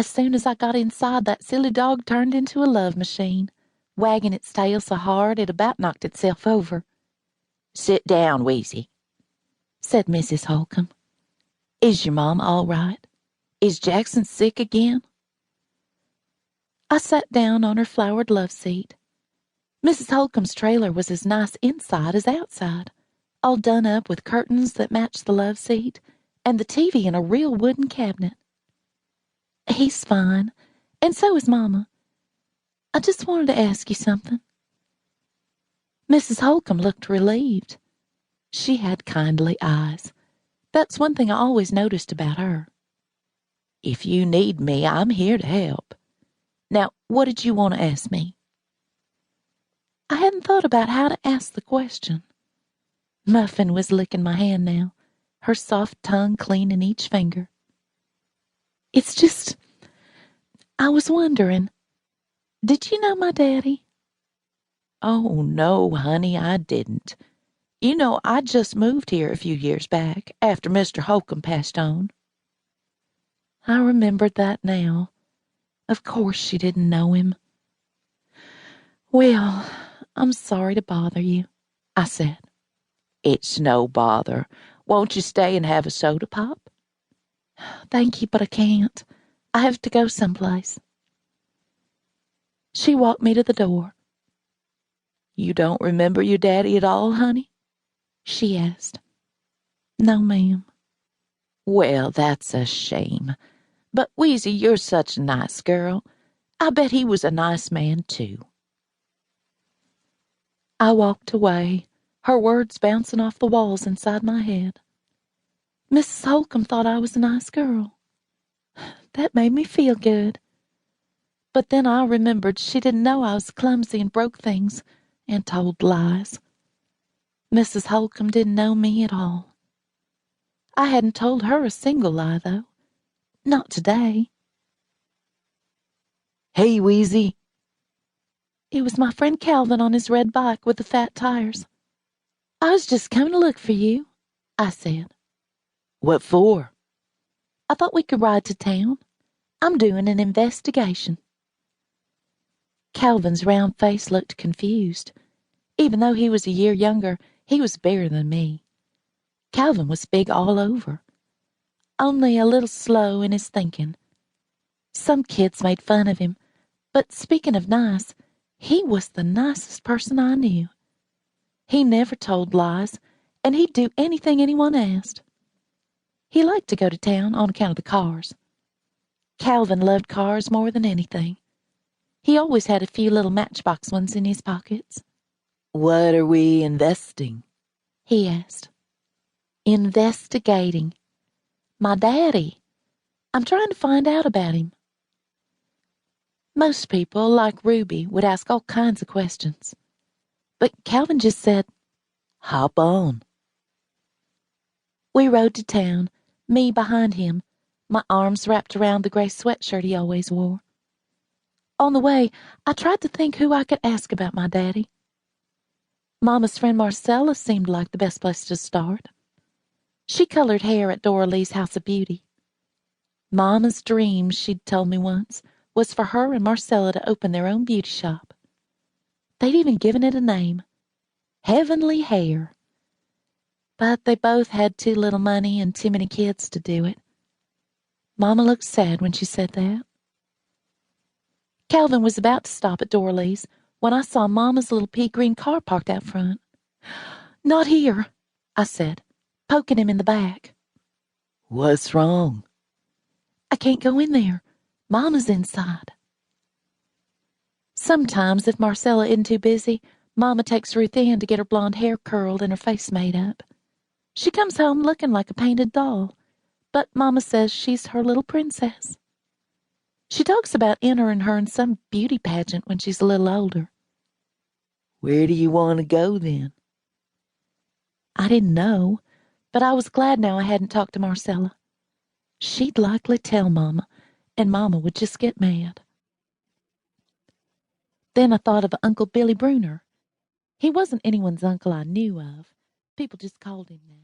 As soon as I got inside, that silly dog turned into a love machine, wagging its tail so hard it about knocked itself over. "Sit down, Weezie," said Mrs. Holcomb. "Is your mom all right? Is Jackson sick again?" I sat down on her flowered love seat. Mrs. Holcomb's trailer was as nice inside as outside, all done up with curtains that matched the love seat, and the TV in a real wooden cabinet. "He's fine, and so is Momma. I just wanted to ask you something." Mrs. Holcomb looked relieved. She had kindly eyes. That's one thing I always noticed about her. "If you need me, I'm here to help. Now, what did you want to ask me?" I hadn't thought about how to ask the question. Muffin was licking my hand now, her soft tongue cleaning each finger. "It's just, I was wondering, did you know my daddy?" "Oh, no, honey, I didn't. You know, I just moved here a few years back, after Mr. Holcomb passed on." I remembered that now. Of course she didn't know him. "Well, I'm sorry to bother you," I said. "It's no bother. Won't you stay and have a soda pop?" "Thank you, but I can't. I have to go someplace." She walked me to the door. "You don't remember your daddy at all, honey?" she asked. "No, ma'am." "Well, that's a shame. But, Weezie, you're such a nice girl. I bet he was a nice man, too." I walked away, her words bouncing off the walls inside my head. Mrs. Holcomb thought I was a nice girl. That made me feel good. But then I remembered she didn't know I was clumsy and broke things and told lies. Mrs. Holcomb didn't know me at all. I hadn't told her a single lie, though. Not today. "Hey, Weezie." It was my friend Calvin on his red bike with the fat tires. "I was just coming to look for you," I said. "What for?" "I thought we could ride to town. I'm doing an investigation." Calvin's round face looked confused. Even though he was a year younger, he was bigger than me. Calvin was big all over, only a little slow in his thinking. Some kids made fun of him, but speaking of nice, he was the nicest person I knew. He never told lies, and he'd do anything anyone asked. He liked to go to town on account of the cars. Calvin loved cars more than anything. He always had a few little matchbox ones in his pockets. "What are we investing?" he asked. "Investigating. My daddy. I'm trying to find out about him." Most people, like Ruby, would ask all kinds of questions. But Calvin just said, "Hop on." We rode to town, me behind him, my arms wrapped around the gray sweatshirt he always wore. On the way, I tried to think who I could ask about my daddy. Mama's friend Marcella seemed like the best place to start. She colored hair at Dora Lee's House of Beauty. Mama's dream, she'd told me once, was for her and Marcella to open their own beauty shop. They'd even given it a name, Heavenly Hair. But they both had too little money and too many kids to do it. Mama looked sad when she said that. Calvin was about to stop at Dorley's when I saw Mama's little pea green car parked out front. "Not here," I said, poking him in the back. "What's wrong?" "I can't go in there. Mama's inside." Sometimes, if Marcella isn't too busy, Mama takes Ruth Ann to get her blonde hair curled and her face made up. She comes home looking like a painted doll, but Mama says she's her little princess. She talks about entering her in some beauty pageant when she's a little older. "Where do you want to go, then?" I didn't know, but I was glad now I hadn't talked to Marcella. She'd likely tell Mama, and Mama would just get mad. Then I thought of Uncle Billy Bruner. He wasn't anyone's uncle I knew of. People just called him that.